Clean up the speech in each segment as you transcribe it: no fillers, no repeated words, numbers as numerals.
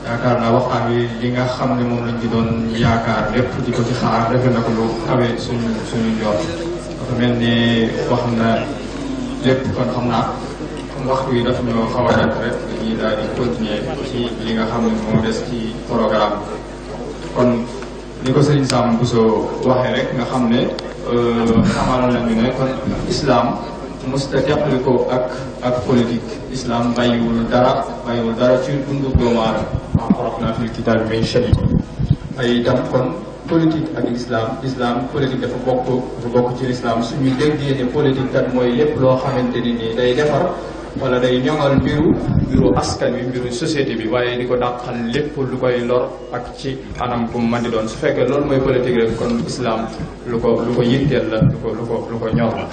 yaakaar naa waxtaan wi li nga xam ne moom lañ ci doon yaakaar lépp di ko ci xaar defe na ko lu kawe suñu njoot dafa mel ni wax na lépp kon xam naa comme waxtu yi daf ñoo xaw a def rek dañuy daal di continuer ci li nga xam ne moo des ci programme kon ni ko Serigne Sam Bousso waxee rek nga xam ne xamal nañu ne kon islam musta teqali ko ak politique islam bàyyiwul dara ci dundu doomu aadama maa farratnaa fil kitaabi min shay ay itam kon politique ak islam politique dafa bokk ci l'islam suñu déggee ne politique kat mooy lépp loo xamante ni nii day defar wala day ñoŋal mbiru askan wi mbiru société bi waaye di ko dàqal lépp lu koy lor ak ci anam bu mu mën di doon su fekkee loolu mooy politique rek kon islam lu ko yitteel la lu ko ñor la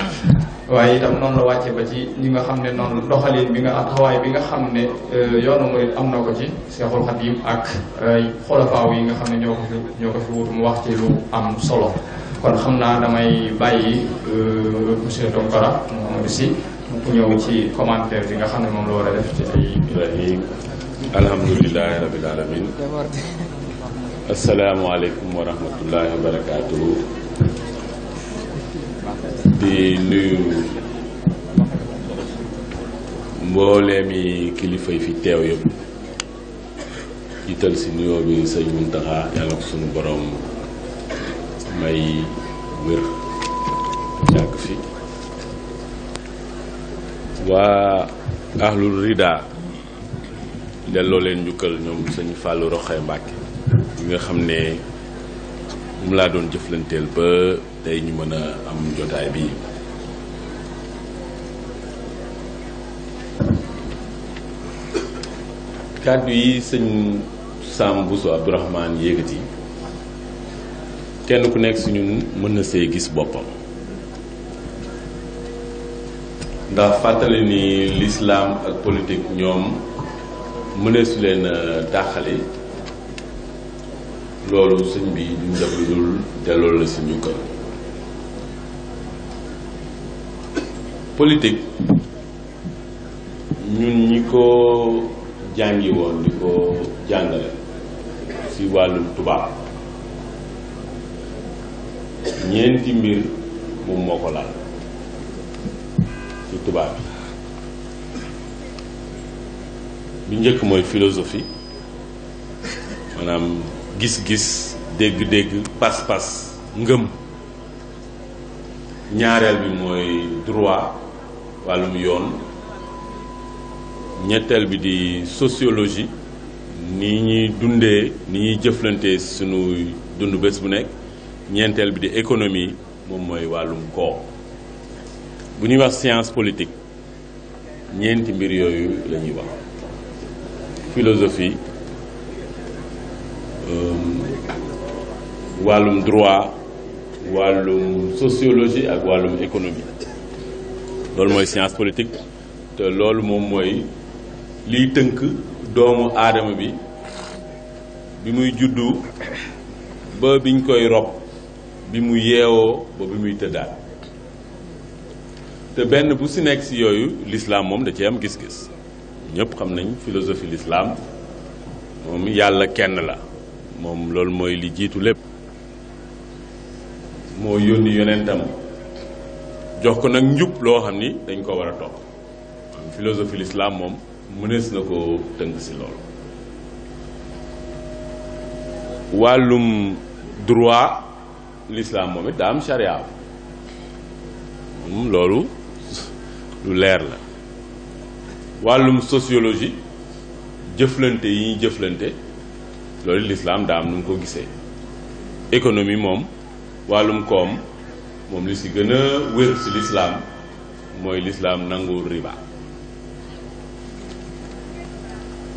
waaye itam noonu la wàcce ba ci ñi nga xam ne noonu doxalin bi nga taxawaay bi nga xam ne yoonu murid am na ko ci Seexul Xadiim ak xolofaaw yi nga xam ne ñoo ko fi wutu mu wax ci lu am solo kon xam naa damay bàyyi monsieur Tounkara Mamadou Sy ku ñëw ci commentaire bi nga xam ne moom la war a def ci ay Ibrahim alhamdulilahi rabbil alamin asalaamaaleykum wa rahmatullahi wa barakatuhu di nuyu mbooleemi kilifa yi fi teew yëpp jiital si nuyoo bi sëñ Muntaxa yàlla ko sunu borom may wér yàgg fi waa ahlul rida delloo leen njukkal ñoom sëñ Fallou Roxay Mbàkke yi nga xam ne mu laa doon jëflanteel ba tey ñu mën a am jotaay bi kàddu yi sëñ Sam Bousso Abdourahmane yéegati kenn ku nekk si ñun mën na see gis boppam ndax fàttali ni l'islam ak politique ñoom mëneesu leen dàqale loolu sëñ bi duñ def lu dul delloo la si ñu kër politique ñun ñi ko jàngi woon di ko jàngale si wàllum tubaab ñeenti mbir moom moo ko laal ci tubaab bi njëkk mooy philosophie maanaam gis-gis dégg-dégg pas-pas ngëm ñaareel bi mooy droit wàllum yoon ñetteel bi di sociologie ni ñuy dundee ni ñuy jëflante suñuy dund bés bu nekk ñeenteel bi di économie moom mooy wàllum koom bu ñuy wax science politique ñeenti mbir yooyu la ñuy wax philosophie wàllum droit wàllum sociologie ak wàllum économie loolu mooy science politique te loolu moom mooy liy tënk doomu aadama bi muy juddu ba biñ koy rob bi mu yeewoo ba bi muy tëddaat te benn bu si nekk si yooyu l'islam moom da cee am gis-gis ñëpp xam nañ philosophie l'islam moom yàlla kenn la moom loolu mooy li jiitu lépp moo yónni yonentam jox ko nag njub loo xam ni dañ ko war a topp philosophie l'islam moom mënees na ko tënk si loolu wàllum droit l'islam moom it daa am charia moom loolu lu leer la wàllum sociologie jëflante yi ñuy jëflante loolu l'islam daa am nu mu ko gisee économie moom wàllum koom moom li si gën a wér si l'islam mooy l'islam nanguwul riba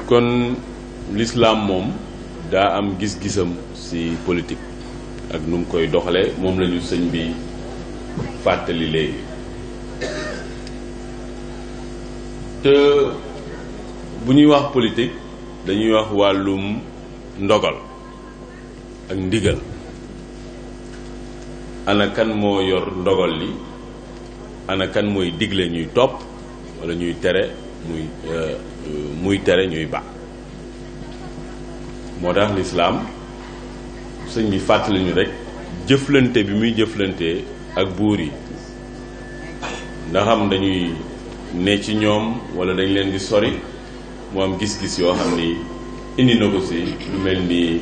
kon l'islam moom daa am gis-gisam si politique ak nu mu koy doxalee moom la ñu sëñ bi fàttali léegi te bu ñuy wax politique dañuy wax wàllum ndogal ak ndigal ana kan moo yor ndogal li ana kan mooy digle ñuy topp walla ñuy tere muy tere ñuy baax moo tax lislaam sëñ bi fàttali ñu rek jëflante bi muy jëflante ak buur yi ndax am dañuy ne ci ñoom wala dañ leen di sori mu am gis-gis yoo xam ni indi na ko si lu mel ni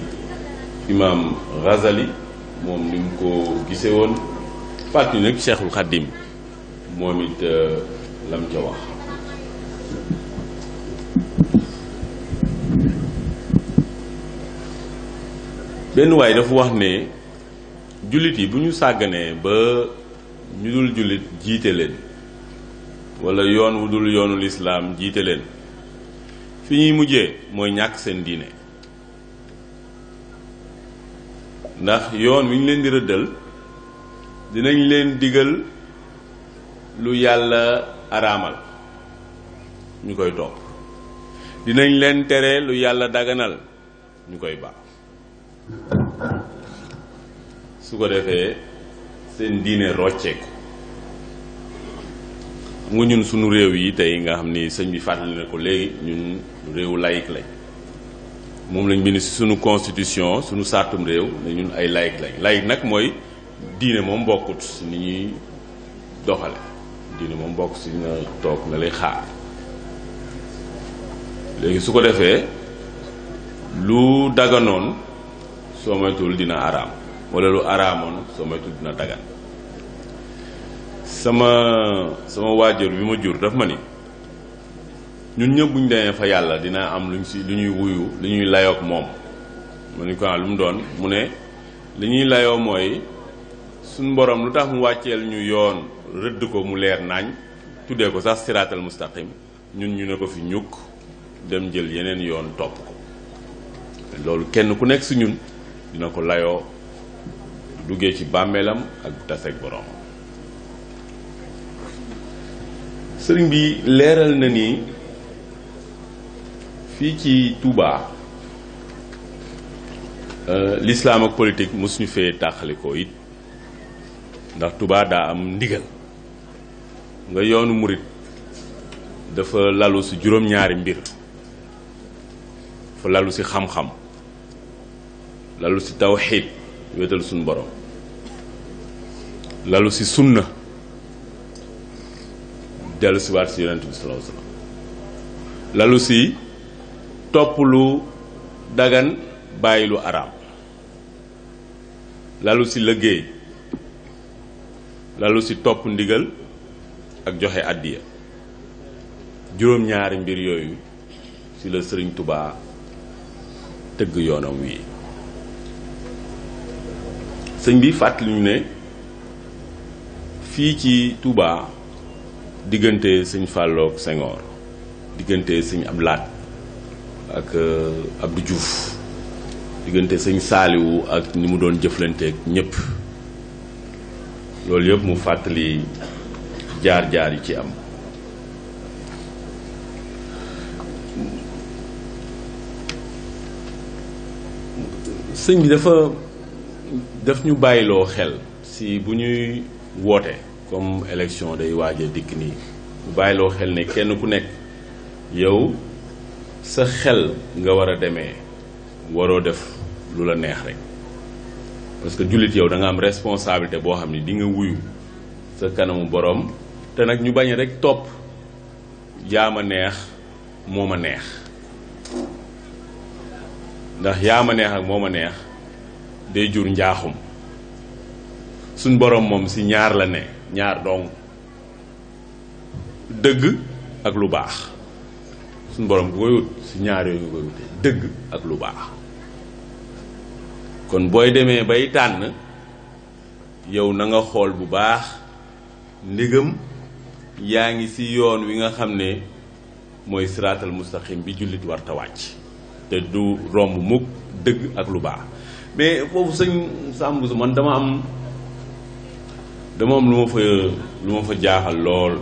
imaam Ghazali moom ni mu ko gisee woon fàttali nag Cheikhul Khadim moom it lam ca wax. benn waay dafa wax ne jullit yi bu ñu sàgganee ba ñu dul jullit jiite leen wala yoon wu dul yoonu lislaam jiite leen fi ñuy mujjee mooy ñàkk seen diine ndax yoon wi ñu leen di rëddal dinañ leen digal lu yàlla araamal ñu koy topp dinañ leen tere lu yàlla daganal ñu koy baax su ko defee seen diine rocceeku xam nga ñun sunu réew yi tey nga xam ni sëñ bi fàttali na ko léegi ñun réewu laïc lañ moom lañ bind ci sunu constitution sunu sartum réew ne ñun ay laïc lañ laïc nag mooy diine moom bokkut ci ni ñuy doxale diine moom bokk ci nga toog nga lay xaar léegi su ko defee lu daganoon soo moytuwul dina araam wala lu araamoon soo moytuwul dina dagan sama waajur bi ma jur daf ma ni ñun ñëpp bu ñu demee fa yàlla dina am lu ñuy wuyu lu ñuy layoog moom ma ni ko lu mu doon mu ne li ñuy layoo mooy suñ borom lu tax mu wàcceel ñu yoon rëdd ko mu leer naañ tuddee ko sax siraatal mustaqim ñun ñu ne ko fi ñukk dem jël yeneen yoon topp ko loolu kenn ku nekk si ñun dina ko layoo duggee ci bàmmeelam ak taseeg borom sëriñ bi leeral na ni fii ci Touba l'islam ak politique mosuñu fee tàqalikoo it ndax Touba daa am ndigal nga yoonu murit dafa lalu ci juróom-ñaari mbir dafa lalu ci xam-xam lalu ci tawxiid wéetal suñu borom lalu ci sunna dellu ci waat ci yonent bi sallallahu alayhi wasallam lalu ci topp lu dagan bàyyi lu araam lalu ci liggéey lalu ci topp ndigal ak joxe àddiya juróom-ñaari mbir yooyu ci la Sëriñ Tubaa tëgg yoonam wi sëñ bi fàttali ñu ne fii ci Touba diggante sëñ Fallou ak Senghor diggante sëñ Abdou Lahad ak Abdou Diouf diggante sëñ Saaliwu ak ni mu doon jëflanteek ñépp loolu yëpp mu fàttali jaar-jaar yi ci am sëñ bi daf ñu bàyyiloo xel si bu ñuy woote comme élection day waaja dikk nii ñu bàyyiloo xel ne kenn ku nekk yow sa xel nga war a demee waroo def lu la neex rek parce que jullit yow da nga am responsabilité boo xam ne di nga wuyu sa kanamu boroom te nag ñu bañ rek topp yaa ma neex moo ma neex ndax yaa ma neex ak moo ma neex day jur njaaxum suñ boroom moom ci ñaar la ne ñaar dong dëgg ak lu baax suñ boroom ku koy wut ci ñaar yooyu nga koy wute dëgg ak lu baax kon booy demee bay tànn yow na nga xool bu baax ndigam yaa ngi ci yoon wi nga xam ne mooy siraatal mustaqim bi jullit war ta wàcc te du romb mukk dëgg ak lu baax mais foofu sëñ Samb su man dama am lu ma fa jaaxal lool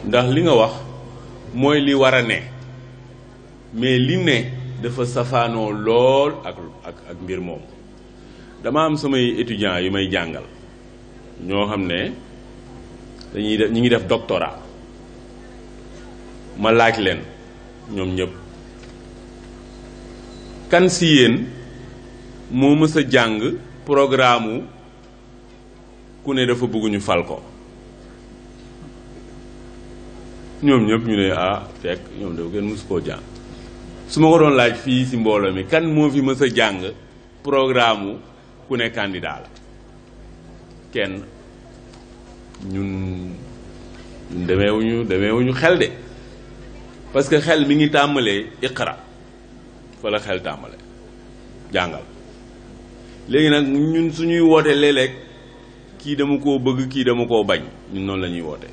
ndax li nga wax mooy li war a ne mais li ne dafa safaanoo lool ak mbir moom dama am samay étudiants yu may jàngal ñoo xam ne ñi ngi def doctorat ma laaj leen ñoom ñëpp kan si yéen moo mës a jàng programme ku ne dafa bëgg ñu fal ko ñoom ñëpp ñu ne fekk ñoom dafa kenn mësu koo jàng su ma ko doon laaj fii ci mbooloo mi kan moo fi mës a jàng programme ku ne candidat la kenn ñun demeewuñu xel de parce que xel mi ngi tàmbalee iqra fa la xel tàmbalee jàngal léegi nag ñun suñuy woote léeg-léeg kii dama koo bëgg kii dama koo bañ ñun noonu la ñuy woote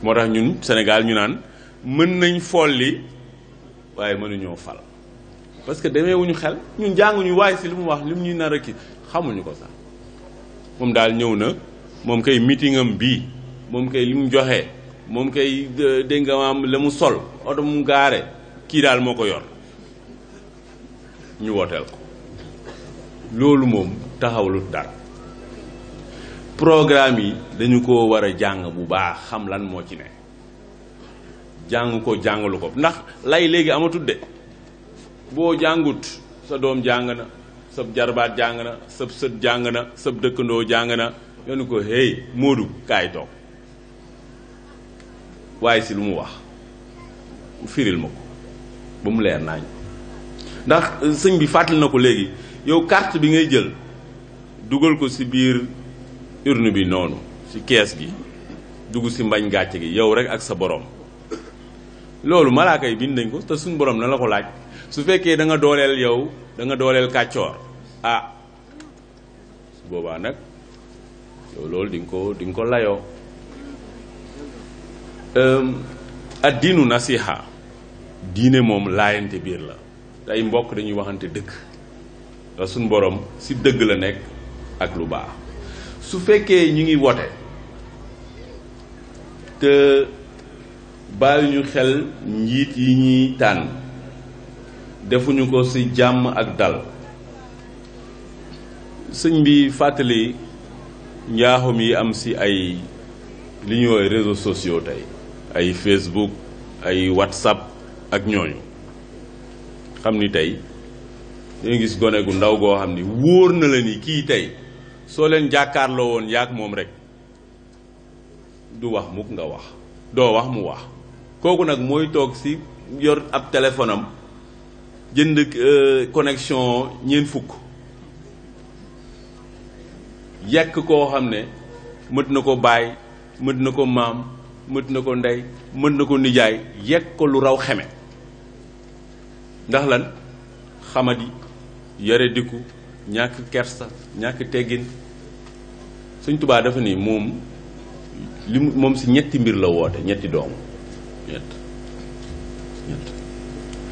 moo tax ñun Sénégal ñu naan mën nañ folli waaye mënuñoo fal parce que demeewuñu xel ñun jànguñu waaye si li mu wax li mu ñuy nar a kii xamuñu ko sax moom daal ñëw na moom kay meeting am bii moom kay li mu joxe moom kay dégg nga maam la mu sol oto mu gaare kii daal moo ko yor ñu wooteel ko loolu moom taxawlut dara programme yi dañu ko war a jàng bu baax xam lan moo ci ne jàng ko jàngalu ko ndax lay léegi amatul de boo jàngut sa doom jàng na sab jarbaat jàng na sab sët jàng na sab dëkkandoo jàng na yoonu ko hey Moodu kaay toog waaye si lu mu wax firil ma ko ba mu leer nañ ndax sëñ bi fàttali na ko léegi yow carte bi ngay jël dugal ko ci biir urne bi noonu ci kees gi dugg ci mbañ gàcce gi yow rek ak sa borom loolu malaaka yi bind nañ ko te suñ borom na la ko laaj su fekkee da nga dooleel yow da nga dooleel kàccoor su boobaa nag yow loolu di nga ko layoo addiinu nasiha diine moom laayante biir la te ay mbokk dañuy waxante dëgg te suñ borom ci dëgg la nekk ak lu baax su fekkee ñu ngi wote te bàyyi ñu xel njiit yi ñuy tànn defuñu ko ci jàmm ak dal sëñ bi fàttali njaaxum yi am ci ay li ñuy woowee réseaux sociaux tey ay Facebook ay WhatsApp ak ñooñu xam ni tey dañu gis gone gu ndaw goo xam ni wóor na la ni kii tey soo leen jàkkaarloo woon yaak moom rek du wax mukk nga wax doo wax mu wax kooku nag mooy toog ci yor ab téléphone am jënd connexion ñeent fukk yekk koo xam ne mët na ko baay mët na ko maam mët na ko ndey mët na ko nijaay yekk ko lu raw xeme ndax lan xamadi yare dikku ñàkk kersa ñàkk teggin Sëñ Tuubaa dafa ni moom moom ci ñetti mbir la woote ñetti doom ñett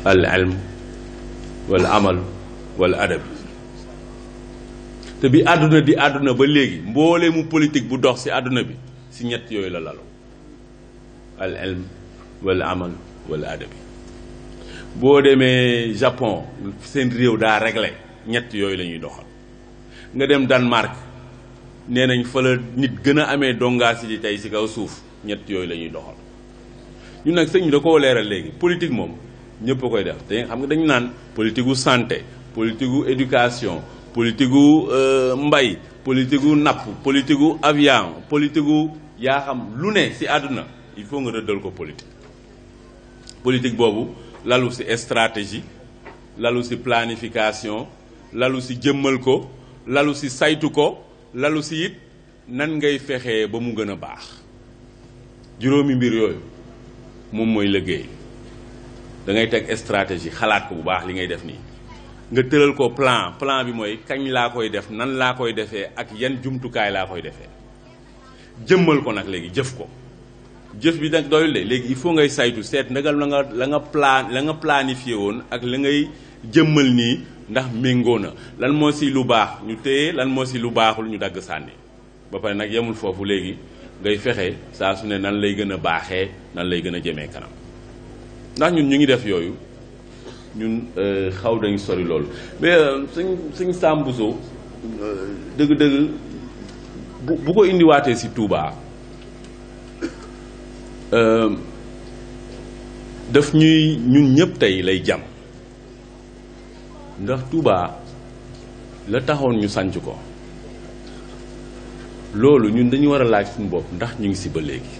al ilm wal amal wal adab te bi àdduna di àdduna ba léegi mboolee mu politique bu dox ci àdduna bi ci ñett yooyu la lalu al ilm wal amal wal adab boo demee Japon seen réew daa réglé ñett yooyu la ñuy doxal nga dem Danemark nee nañ fa la nit gën a amee dongaasi di tey ci kaw suuf ñett yooyu la ñuy doxal ñun nag sëñ bi da koo leeral léegi politique moom ñëpp a koy def te xam nga dañu naan politique gu santé politique gu éducation politique gu mbay politique gu napp politique gu avion politique gu yaa xam lu ne ci àdduna il faut nga rëddal ko politique boobu lalu ci stratégie lalu ci planification lalu ci jëmmal ko lalu ci saytu ko lalu ci it nan ngay fexee ba mu gën a baax juróomi mbir yooyu moom mooy liggéey da ngay teg stratégie xalaat ko bu baax li ngay def nii nga tëral ko plan bi mooy kañ laa koy def nan laa koy defee ak yan jumtukaay laa koy defee jëmmal ko nag léegi jëf ko jëf bi nag doyul de léegi il faut ngay saytu seet ndagal la nga planifié woon ak la ngay jëmmal nii ndax méngoo na lan moo ci lu baax ñu téye lan moo ci lu baaxul ñu dagg sànni ba pare nag yemul foofu léegi ngay fexe saa su ne nan lay gën a baaxee nan lay gën a jëmee kanam ndax ñun ñu ngi def yooyu ñun xaw dañ sori loolu mais suñ Sam Bousso dëgg-dëgg bu ko indiwaatee ci Touba daf ñuy ñun ñëpp tey lay jam ndax Touba la taxoon ñu sanc ko loolu ñun dañu war a laaj suñu bopp ndax ñu ngi si ba léegi.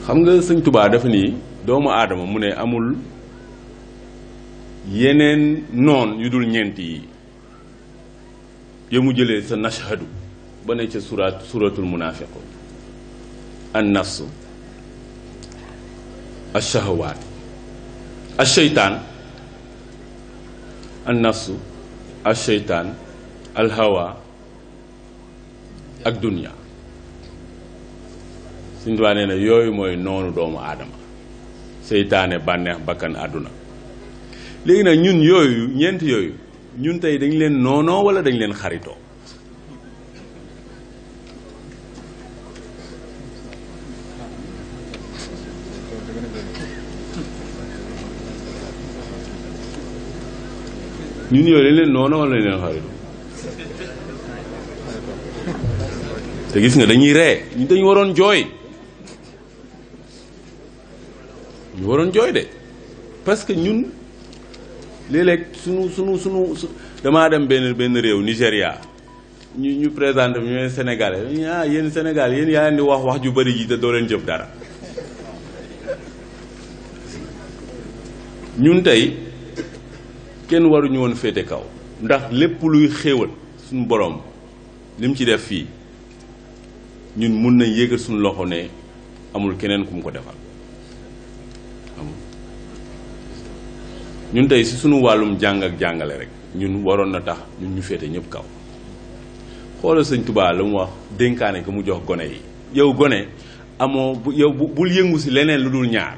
xam nga sëñ Touba dafa ni doomu aadama mu ne amul yeneen noon yu dul ñeent yi ya mu jëlee sa nashhadu ba ne ca suratul munaafiqun an nafsu ash-shahawaat ash-shaytaan an nafsu ash-shaytaan al-hawa ak dunya. Sëñ Tuubaa nee na yooyu mooy noonu doomu aadama seytaane bànneex bakkan àdduna. léegi nag ñun yooyu ñeent yooyu ñun tey dañ leen noonoo wala dañ leen xaritoo. ñun yooyu dañ leen noonoo wala dañ leen xaritoo. te gis nga dañuy ree ñu dañu waroon jooy. ñu waroon jooy de parce que ñun léeg-léeg sunu damaa dem benn réew Nigéria ñu présenté ñu ne Sénégalais yéen Sénégal yéen yaa leen di wax ju bari ji te doo leen jëf dara. ñun tey kenn waruñu woon féete kaw ndax lépp luy xéewal suñu borom lim ci def fii ñun mun nañ yéegal suñu loxo ne amul keneen ku mu ko defal. ñun tey si sunu wàllum jàng ak jàngale rek ñun waroon na tax ñun ñu féete ñëpp kaw. xoolal sëñ Touba la mu wax dénkaane ko mu jox gone yi yow gone amoo yow bul yëngu si leneen lu dul ñaar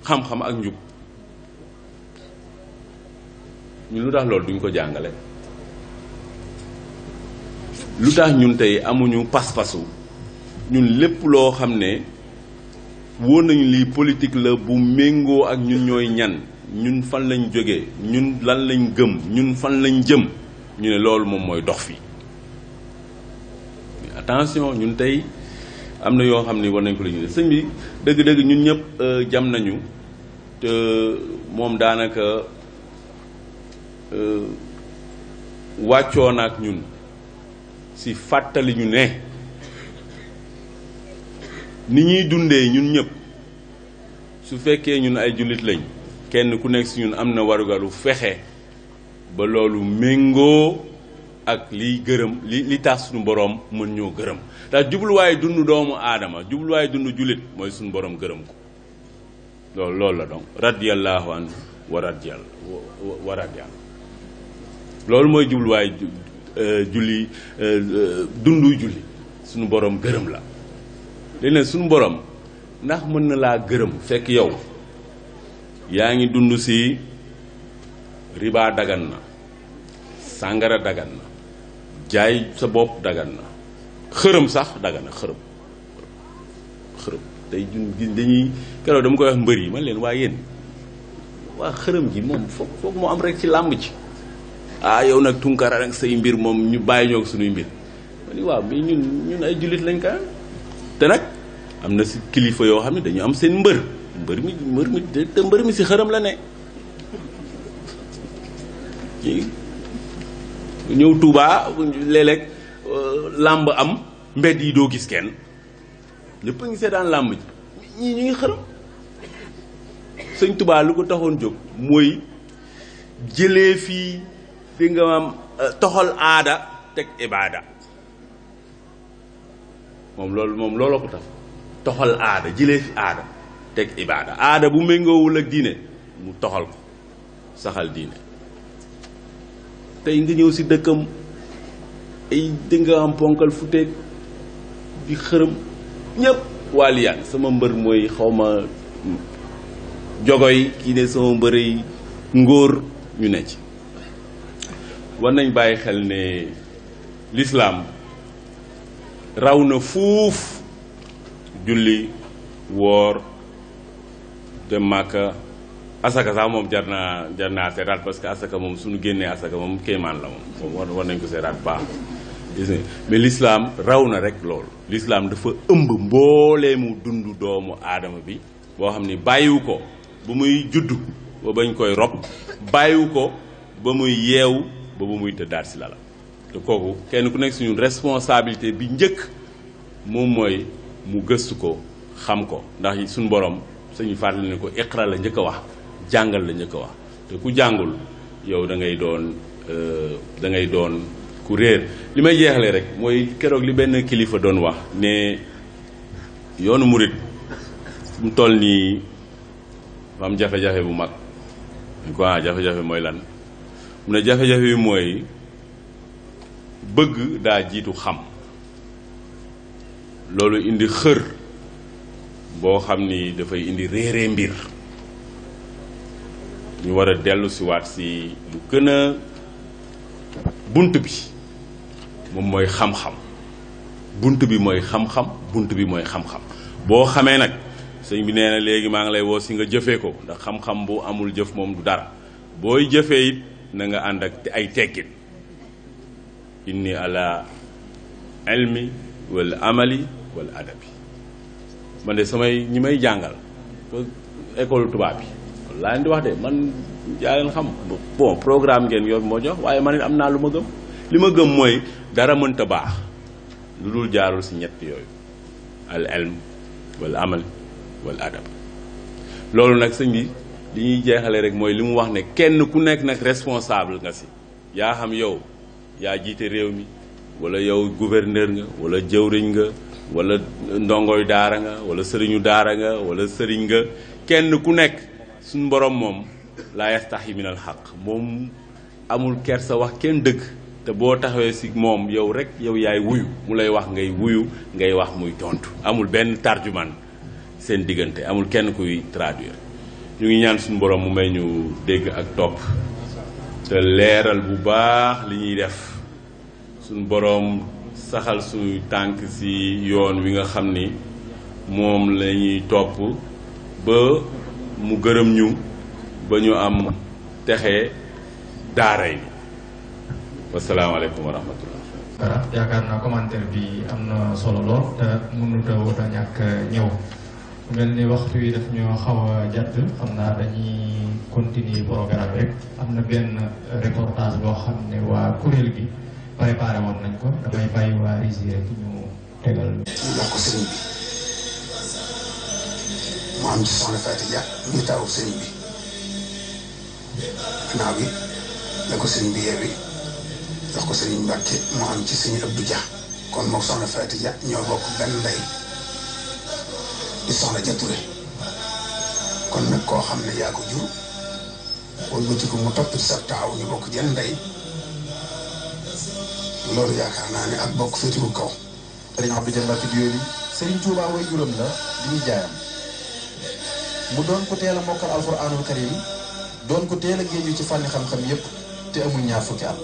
xam-xam ak njub. ñun lu tax loolu duñ ko jàngale lu tax ñun tey amuñu pas-pasu ñun lépp loo xam ne wóor nañu lii politique la bu méngoo ak ñun ñooy ñan ñun fan lañ jógee ñun lan lañ gëm ñun fan lañ jëm ñu ne loolu moom mooy dox fii. mais attention ñun tey am na yoo xam ne war nañ ko la ñu def sëñ bi dëgg-dëgg ñun ñëpp jam nañu te moom daanaka wàccoon ak ñun si fàttali ñu ne ni ñuy dundee ñun ñëpp su fekkee ñun ay jullit lañ kenn ku nekk si ñun am na warugaru fexe ba loolu méngoo ak liy gërëm li tax suñu boroom mën ñoo gërëm ndax jubluwaay dund doomu aadama jubluwaay dund jullit mooy suñu boroom gërëm ko loolu la donc radiyallahu anhu wa radiyallahu loolu mooy jubluwaay julli dundu julli suñu boroom gërëm la léegi nag suñu boroom ndax mën na laa gërëm fekk yow yaa ngi dund si riba dagan na sàngara dagan na jaay sa bopp dagan na xërëm sax dagan na xërëm tey dañuy keroog dama koy wax mbër yi man leen waa yéen waa xërëm ji moom foog moo am rek ci làmb ji yow nag Tunkara rek say mbir moom ñu bàyyi ñoo ko suñuy mbir ma ni waaw mais ñun ay jullit lañ ka te nag am na si kilifa yoo xam ne dañu am seen mbër mi si xërëm la ne ñëw Touba léeg-léeg làmb am mbedd yi doo gis kenn ñëpp a ngi seetaan làmb ji ñii ñu ngi xërëm sëñ Touba lu ko taxoon jóg mooy jëlee fii fi nga am toxal aada teg ibaada moom looloo ko tax toxal aada jëlee fi aada teg ibaada aada bu méngoowul ak diine mu toxal ko saxal diine tey nga ñëw si dëkkam ay dinga am ponkal futeeg di xërëm ñépp waaliyaan sama mbër mooy xawma jogoy kii ne sama mbëray ngóor ñu ne ci war nañ bàyyi xel ne lislaam raw na fuuf julli woor dem Màkka asaka sax moom jar naa seetaat parce que asaka moom suñu génnee asaka moom kéemaan la moom war nañ ko seetaat baax gis nga mais l'islam raw na rek loolu l'islam dafa ëmb mboolee mu dund doomu aadama bi boo xam ni bàyyiwu ko bu muy judd ba bañ koy rob bàyyiwu ko ba muy yeewu ba muy tëddaat si lala te kooku kenn ku nekk suñu responsabilité bi njëkk moom mooy mu gëstu ko xam ko ndax suñu borom suñu fàttali ne ko iqra la njëkk a wax jàngal la njëkk a wax te ku jàngul yow da ngay doon ku réer li may jeexale rek mooy keroog li benn kilifa doon wax ne yoonu murit mu toll nii am jafe-jafe bu mag ñu ko jafe-jafe mooy lan mu ne jafe-jafe bi mooy bëgg daa jiitu xam loolu indi xër boo xam ni dafay indi réeree mbir ñu war a dellu si waat si lu gën a bunt bi moom mooy xam-xam bunt bi mooy xam-xam bunt bi mooy xam-xam boo xamee nag sëñ bi nee na léegi maa ngi lay woo si nga jëfee ko ndax xam-xam bu amul jëf moom du dara booy jëfee it na nga ànd ak ay teggin inni ala ilmi wal amali wal adabi man de samay ñi may jàngal école tubaab bi laa leen di wax de man yaa leen xam bon programme ngeen yor moo jox waaye man it am naa lu ma gëm li ma gëm mooy dara mënta baax lu dul jaarul si ñett yooyu al ilm wal amal wal adab loolu nag sëñ bi li ñuy jeexale rek mooy li mu wax ne kenn ku nekk nag responsable nga si yaa xam yow yaa jiite réew mi wala yow gouverneur nga wala jëwriñ nga wala ndongoy daara nga wala sëriñu daara nga wala sëriñ nga kenn ku nekk suñu borom moom laa yastahi minal xaq moom amul kersa wax kenn dëgg te boo taxawee si moom yow rek yow yaay wuyu mu lay wax ngay wuyu ngay wax muy tontu amul benn tarjuman seen diggante amul kenn kuy traduire ñu ngi ñaan suñu borom mu may ñu dégg ak topp te leeral bu baax li ñuy def suñu borom saxal suñu tànk si yoon wi nga xam ni moom la ñuy topp ba mu gërëm ñu ba ñu am texe daara yi wasalaamaaleykum wa rahmatullah. yaakaar naa commentaire bi am na solo lool te mënut a wut a ñàkk ñëw mel ni waxtu yi daf ñoo xaw a jàdd xam naa dañuy continuer programme rek am na benn reportage boo xam ne waa kuréel gi préparé woon nañ ko damay bàyyi waa Rési rek ñu tegal. ñu jox ko sëriñ bi mu am ci soxna Fatou Dia ñu taawu sëriñ bi gannaaw bi la ko sëriñ bi yeewi jox ko sëriñ Mbàkke mu am ci sëriñ Abdou Dia kon moom soxna Fatou Dia ñoo bokk benn ndey di soxna Dia Touré kon nag koo xam ne yaa ko jur wala bëti ko mu topp ci sa taaw ñu bokk jenn ndey loolu yaakaar naa ne ak bokk féetiku kaw. sëriñ Abdou Dia Mbacke Dioli sëriñ Touba way juróom la di ñu jaayam mu doon ko teel a mokkal alxuraanul karim doon ko teel a géeju ci fànni xam-xam yépp te amul ñaar fukki at